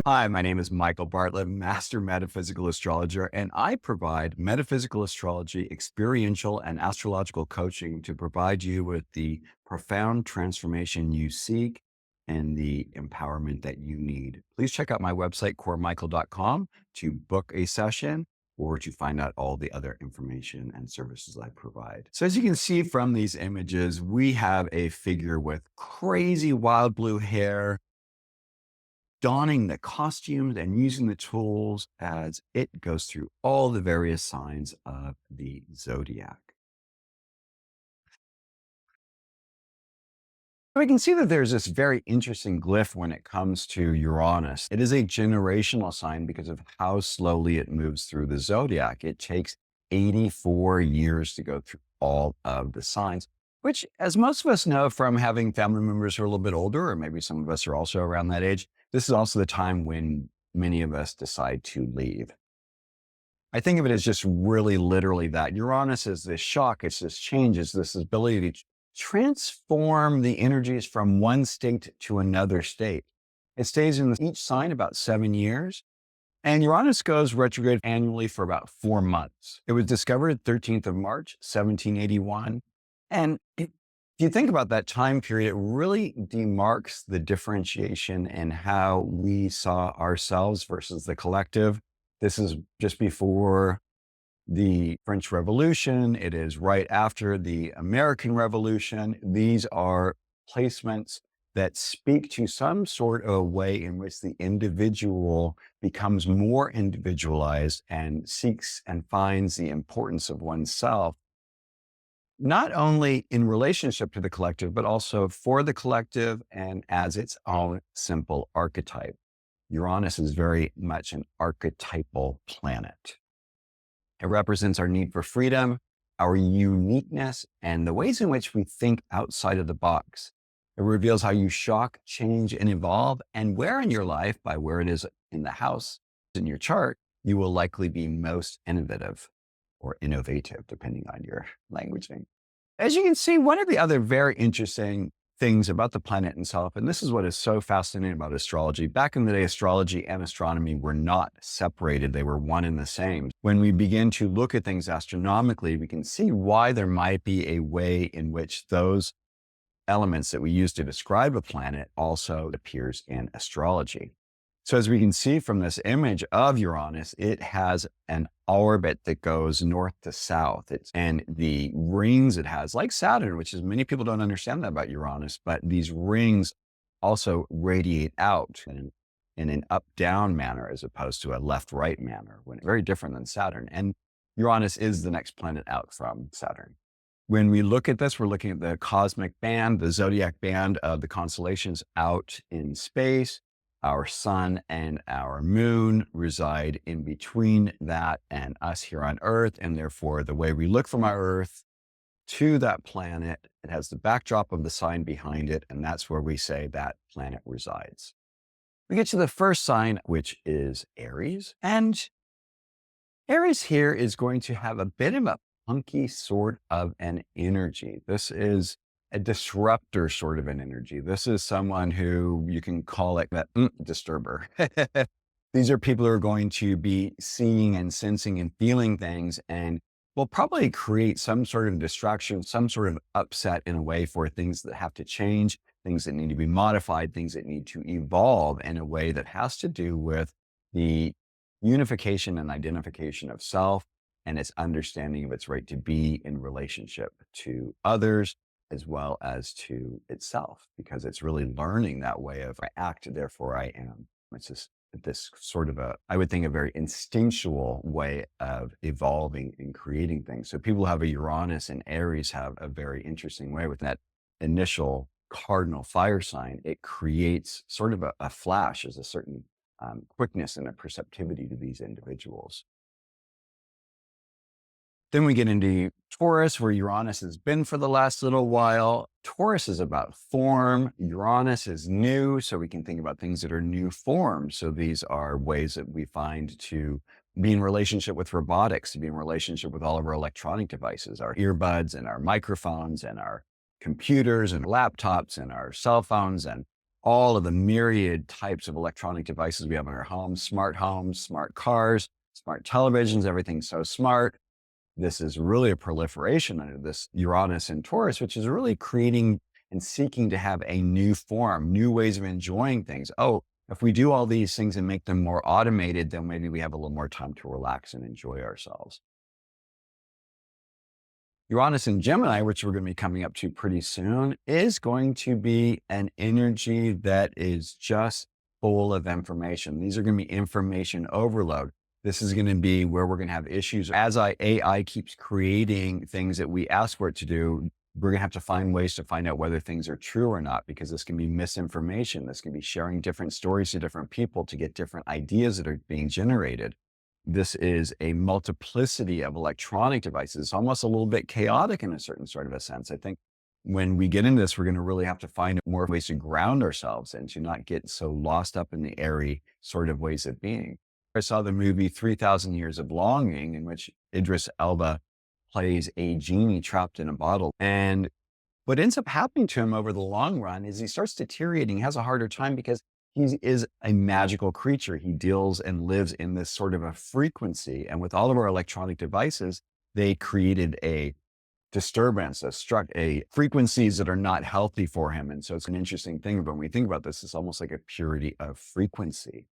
Hi, my name is Michael Bartlett, Master Metaphysical Astrologer, and I provide metaphysical astrology, experiential, and astrological coaching to provide you with the profound transformation you seek and the empowerment that you need. Please check out my website, coremichael.com, to book a session or to find out all the other information and services I provide. So, as you can see from these images, we have a figure with crazy wild blue hair donning the costumes and using the tools as it goes through all the various signs of the zodiac. So we can see that there's this very interesting glyph when it comes to Uranus. It is a generational sign because of how slowly it moves through the zodiac. It takes 84 years to go through all of the signs, which, as most of us know from having family members who are a little bit older, or maybe some of us are also around that age, this is also the time when many of us decide to leave. I think of it as just really literally that. Uranus is this shock, it's this change, it's this ability to transform the energies from one state to another state. It stays in each sign about 7 years, and Uranus goes retrograde annually for about 4 months. It was discovered 13th of March, 1781. And if you think about that time period, it really demarks the differentiation in how we saw ourselves versus the collective. This is just before the French Revolution. It is right after the American Revolution. These are placements that speak to some sort of a way in which the individual becomes more individualized and seeks and finds the importance of oneself, not only in relationship to the collective, but also for the collective and as its own simple archetype. Uranus is very much an archetypal planet. It represents our need for freedom, our uniqueness, and the ways in which we think outside of the box. It reveals how you shock, change, and evolve, and where in your life, by where it is in the house, in your chart, you will likely be most innovative or innovative, depending on your languaging. As you can see, one of the other very interesting things about the planet itself, and this is what is so fascinating about astrology. Back in the day, astrology and astronomy were not separated. They were one and the same. When we begin to look at things astronomically, we can see why there might be a way in which those elements that we use to describe a planet also appears in astrology. So as we can see from this image of Uranus, it has an orbit that goes north to south. And the rings it has, like Saturn, which is many people don't understand that about Uranus, but these rings also radiate out in an up-down manner as opposed to a left-right manner, when very different than Saturn. And Uranus is the next planet out from Saturn. When we look at this, we're looking at the cosmic band, the zodiac band of the constellations out in space. Our sun and our moon reside in between that and us here on Earth. And therefore, the way we look from our Earth to that planet, it has the backdrop of the sign behind it. And that's where we say that planet resides. We get to the first sign, which is Aries. And Aries here is going to have a bit of a funky sort of an energy. This is a disruptor sort of an energy. This is someone who you can call it that disturber. These are people who are going to be seeing and sensing and feeling things and will probably create some sort of distraction, some sort of upset in a way for things that have to change, things that need to be modified, things that need to evolve in a way that has to do with the unification and identification of self and its understanding of its right to be in relationship to others, as well as to itself, because it's really learning that way of I act, therefore I am. It's just this sort of I would think, a very instinctual way of evolving and creating things. So people who have a Uranus and Aries have a very interesting way with that initial cardinal fire sign. It creates sort of a flash, as a certain quickness and a perceptivity to these individuals. Then we get into Taurus, where Uranus has been for the last little while. Taurus is about form. Uranus is new, so we can think about things that are new forms. So these are ways that we find to be in relationship with robotics, to be in relationship with all of our electronic devices, our earbuds and our microphones and our computers and laptops and our cell phones and all of the myriad types of electronic devices we have in our homes, smart cars, smart televisions, everything's so smart. This is really a proliferation under this Uranus and Taurus, which is really creating and seeking to have a new form, new ways of enjoying things. Oh, if we do all these things and make them more automated, then maybe we have a little more time to relax and enjoy ourselves. Uranus in Gemini, which we're going to be coming up to pretty soon, is going to be an energy that is just full of information. These are going to be information overload. This is going to be where we're going to have issues. As AI keeps creating things that we ask for it to do, we're going to have to find ways to find out whether things are true or not, because this can be misinformation. This can be sharing different stories to different people to get different ideas that are being generated. This is a multiplicity of electronic devices. It's almost a little bit chaotic in a certain sort of a sense. I think when we get into this, we're going to really have to find more ways to ground ourselves and to not get so lost up in the airy sort of ways of being. I saw the movie 3,000 Years of Longing, in which Idris Elba plays a genie trapped in a bottle. And what ends up happening to him over the long run is he starts deteriorating, has a harder time because he is a magical creature. He deals and lives in this sort of a frequency. And with all of our electronic devices, they created a disturbance, a frequencies that are not healthy for him. And so it's an interesting thing. But when we think about this, it's almost like a purity of frequency.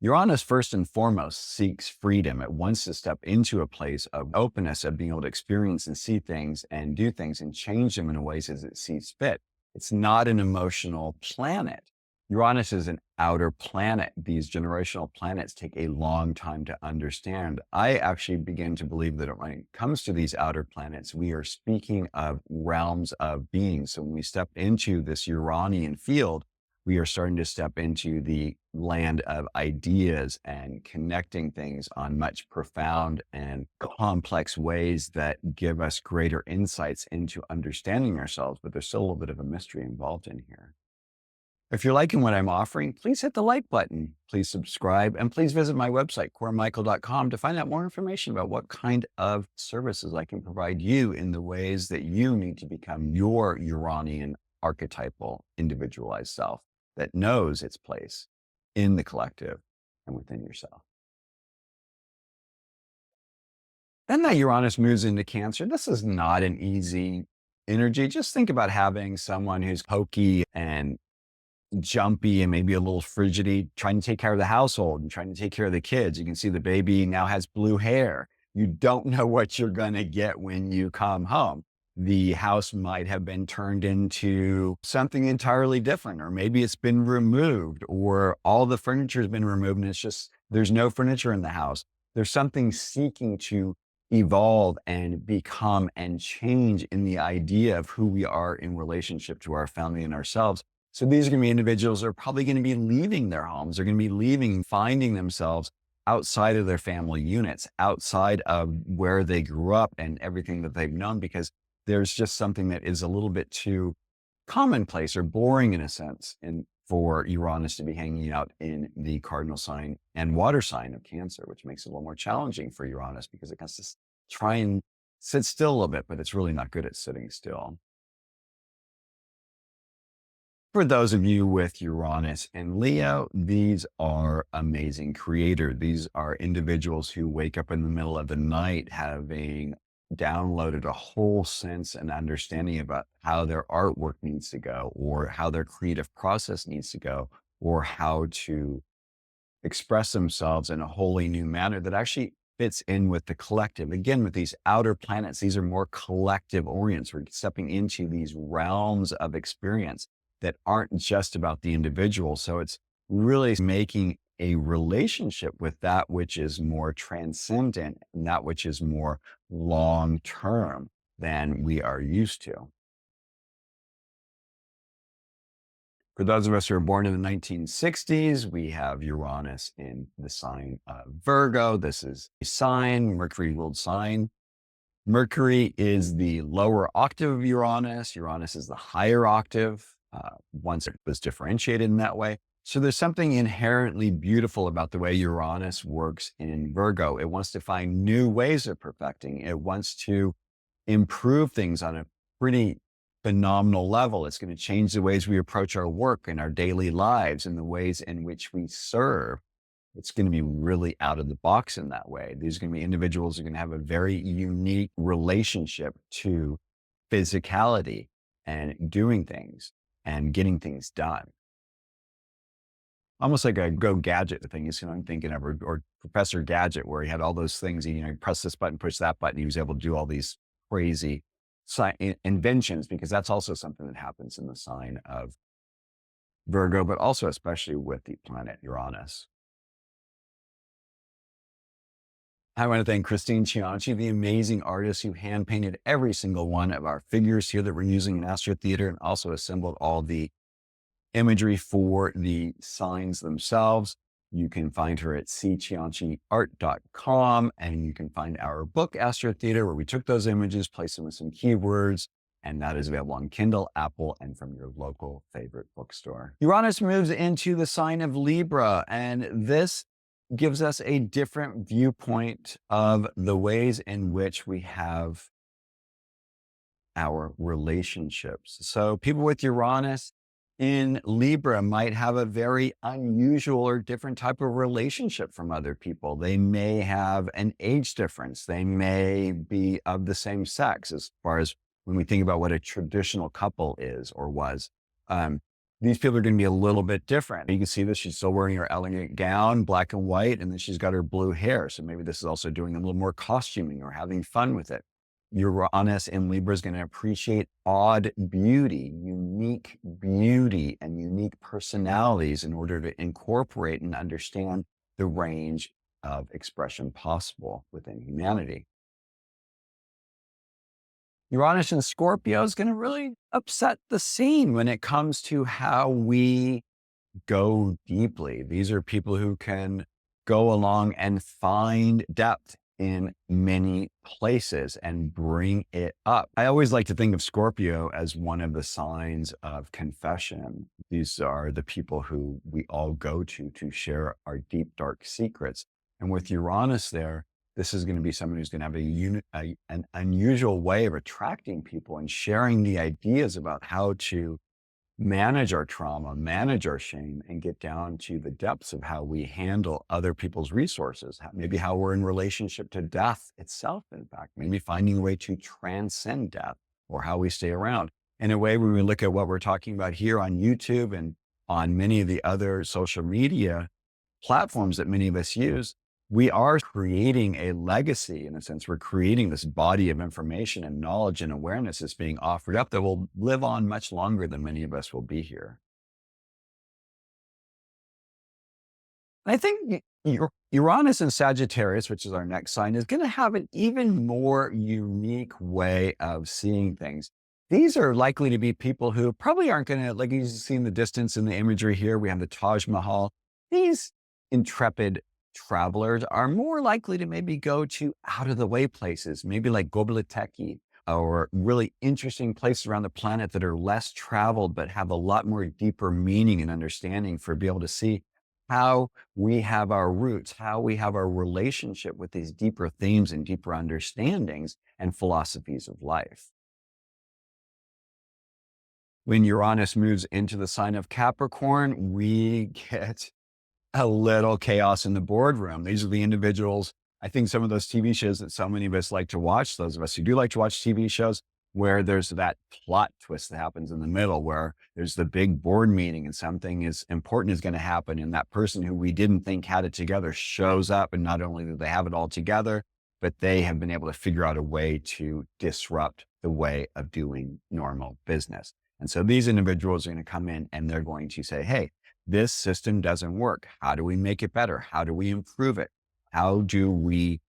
Uranus, first and foremost, seeks freedom. It wants to step into a place of openness, of being able to experience and see things and do things and change them in ways as it sees fit. It's not an emotional planet. Uranus is an outer planet. These generational planets take a long time to understand. I actually begin to believe that when it comes to these outer planets, we are speaking of realms of being. So when we step into this Uranian field, we are starting to step into the land of ideas and connecting things on much profound and complex ways that give us greater insights into understanding ourselves, but there's still a little bit of a mystery involved in here. If you're liking what I'm offering, please hit the like button, please subscribe, and please visit my website, coremichael.com, to find out more information about what kind of services I can provide you in the ways that you need to become your Uranian archetypal individualized self that knows its place in the collective and within yourself. Then that Uranus moves into Cancer. This is not an easy energy. Just think about having someone who's pokey and jumpy and maybe a little frigidity, trying to take care of the household and trying to take care of the kids. You can see the baby now has blue hair. You don't know what you're going to get when you come home. The house might have been turned into something entirely different, or maybe it's been removed, or all the furniture has been removed and it's just, there's no furniture in the house. There's something seeking to evolve and become and change in the idea of who we are in relationship to our family and ourselves. So these are going to be individuals that are probably going to be leaving their homes. They're going to be leaving, finding themselves outside of their family units, outside of where they grew up and everything that they've known, because there's just something that is a little bit too commonplace or boring in a sense, and for Uranus to be hanging out in the cardinal sign and water sign of Cancer, which makes it a little more challenging for Uranus because it has to try and sit still a little bit, but it's really not good at sitting still. For those of you with Uranus and Leo, these are amazing creators. These are individuals who wake up in the middle of the night having downloaded a whole sense and understanding about how their artwork needs to go, or how their creative process needs to go, or how to express themselves in a wholly new manner that actually fits in with the collective. Again, with these outer planets, these are more collective orients. We're stepping into these realms of experience that aren't just about the individual. So it's really making a relationship with that which is more transcendent and that which is more long-term than we are used to. For those of us who are born in the 1960s, we have Uranus in the sign of Virgo. This is a sign, Mercury-ruled sign. Mercury is the lower octave of Uranus. Uranus is the higher octave, once it was differentiated in that way. So there's something inherently beautiful about the way Uranus works in Virgo. It wants to find new ways of perfecting. It wants to improve things on a pretty phenomenal level. It's going to change the ways we approach our work and our daily lives and the ways in which we serve. It's going to be really out of the box in that way. These are going to be individuals who are going to have a very unique relationship to physicality and doing things and getting things done. Almost like a Go Gadget thing, I'm thinking of, or Professor Gadget, where he had all those things, he, press this button, push that button. He was able to do all these crazy inventions, because that's also something that happens in the sign of Virgo, but also especially with the planet Uranus. I want to thank Christine Cianci, the amazing artist who hand painted every single one of our figures here that we're using in Astro Theatre, and also assembled all the imagery for the signs themselves. You can find her at cccianciart.com, and you can find our book, Astro Theatre, where we took those images, placed them with some keywords, and that is available on Kindle, Apple, and from your local favorite bookstore. Uranus moves into the sign of Libra, and this gives us a different viewpoint of the ways in which we have our relationships. So people with Uranus in Libra might have a very unusual or different type of relationship from other people. They may have an age difference. They may be of the same sex, as far as when we think about what a traditional couple is or was. These people are going to be a little bit different. You can see this. She's still wearing her elegant gown, black and white, and then she's got her blue hair. So maybe this is also doing a little more costuming or having fun with it. Uranus in Libra is going to appreciate odd beauty, and unique personalities in order to incorporate and understand the range of expression possible within humanity. Uranus in Scorpio is going to really upset the scene when it comes to how we go deeply. These are people who can go along and find depth in many places and bring it up. I always like to think of Scorpio as one of the signs of confession. These are the people who we all go to share our deep, dark secrets. And with Uranus there, this is going to be someone who's going to have an unusual way of attracting people and sharing the ideas about how to manage our trauma, manage our shame, and get down to the depths of how we handle other people's resources, maybe how we're in relationship to death itself, in fact, maybe finding a way to transcend death, or how we stay around. In a way, when we look at what we're talking about here on YouTube and on many of the other social media platforms that many of us use, we are creating a legacy. In a sense, we're creating this body of information and knowledge and awareness that's being offered up that will live on much longer than many of us will be here. I think Uranus in Sagittarius, which is our next sign, is going to have an even more unique way of seeing things. These are likely to be people who probably aren't going to, like you see in the distance in the imagery here, we have the Taj Mahal. These intrepid travelers are more likely to maybe go to out of the way places, maybe like Göbekli Tepe, or really interesting places around the planet that are less traveled, but have a lot more deeper meaning and understanding, for be able to see how we have our roots, how we have our relationship with these deeper themes and deeper understandings and philosophies of life. When Uranus moves into the sign of Capricorn, we get a little chaos in the boardroom. These are the individuals, I think some of those TV shows that so many of us like to watch, those of us who do like to watch TV shows, where there's that plot twist that happens in the middle, where there's the big board meeting and something is important is going to happen. And that person who we didn't think had it together shows up. And not only do they have it all together, but they have been able to figure out a way to disrupt the way of doing normal business. And so these individuals are going to come in and they're going to say, hey, this system doesn't work. How do we make it better? How do we improve it? How do we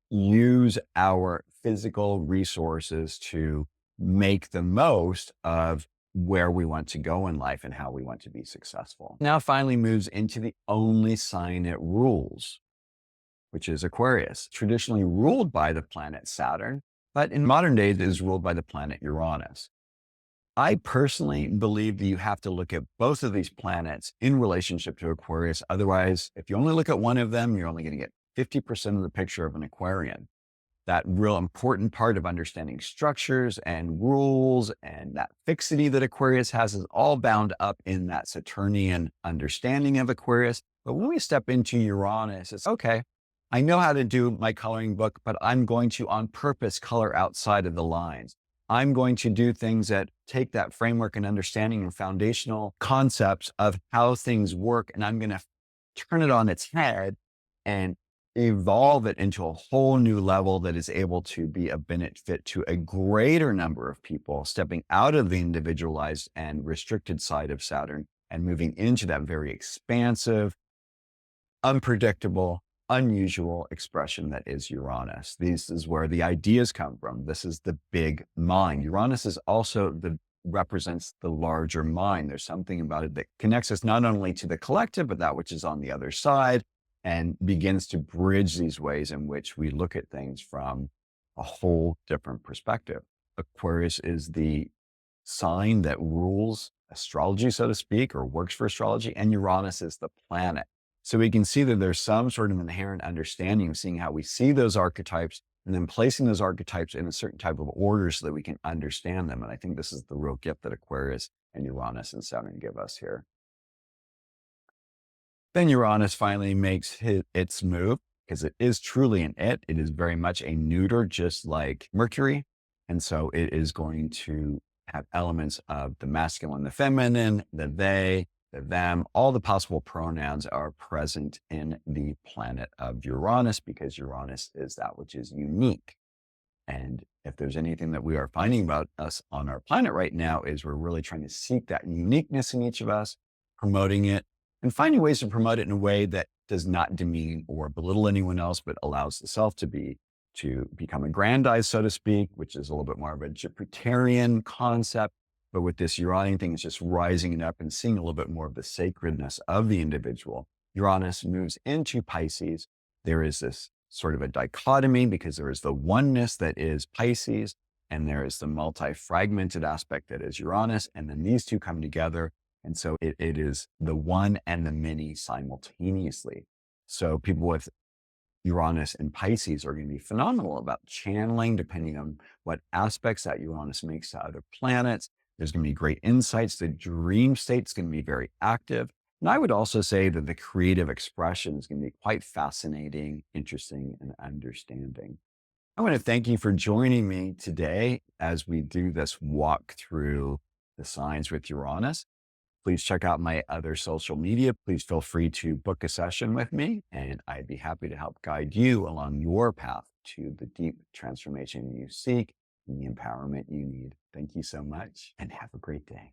use our physical resources to make the most of where we want to go in life and how we want to be successful? Now finally moves into the only sign it rules, which is Aquarius, traditionally ruled by the planet Saturn, but in modern days it is ruled by the planet Uranus. I personally believe that you have to look at both of these planets in relationship to Aquarius. Otherwise, if you only look at one of them, you're only going to get 50% of the picture of an Aquarian. that real important part of understanding structures and rules, and that fixity that Aquarius has is all bound up in that Saturnian understanding of Aquarius. But when we step into Uranus, it's okay. I know how to do my coloring book, but I'm going to on purpose color outside of the lines. I'm going to do things that take that framework and understanding and foundational concepts of how things work, and I'm going to turn it on its head and evolve it into a whole new level that is able to be a benefit to a greater number of people, stepping out of the individualized and restricted side of Saturn and moving into that very expansive, unpredictable, unusual expression that is Uranus. This is where the ideas come from. This is the big mind. Uranus is also represents the larger mind. There's something about it that connects us not only to the collective, but that which is on the other side, and begins to bridge these ways in which we look at things from a whole different perspective. Aquarius is the sign that rules astrology, so to speak, or works for astrology, and Uranus is the planet. So we can see that there's some sort of inherent understanding of seeing how we see those archetypes and then placing those archetypes in a certain type of order so that we can understand them. And I think this is the real gift that Aquarius and Uranus and Saturn give us here. Then Uranus finally makes its move, because it is truly an it. It is very much a neuter, just like Mercury. And so it is going to have elements of the masculine, the feminine, the they, the them. All the possible pronouns are present in the planet of Uranus, because Uranus is that which is unique. And if there's anything that we are finding about us on our planet right now, is we're really trying to seek that uniqueness in each of us, promoting it, and finding ways to promote it in a way that does not demean or belittle anyone else, but allows the self to become aggrandized, so to speak, which is a little bit more of a Jupiterian concept. But with this Uranian thing, it's just rising it up and seeing a little bit more of the sacredness of the individual. Uranus moves into Pisces. There is this sort of a dichotomy, because there is the oneness that is Pisces, and there is the multi-fragmented aspect that is Uranus. And then these two come together. And so it is the one and the many simultaneously. So people with Uranus and Pisces are going to be phenomenal about channeling, depending on what aspects that Uranus makes to other planets. There's going to be great insights. The dream state is going to be very active. And I would also say that the creative expression is going to be quite fascinating, interesting, and understanding. I want to thank you for joining me today as we do this walk through the signs with Uranus. Please check out my other social media. Please feel free to book a session with me, and I'd be happy to help guide you along your path to the deep transformation you seek and the empowerment you need. Thank you so much, and have a great day.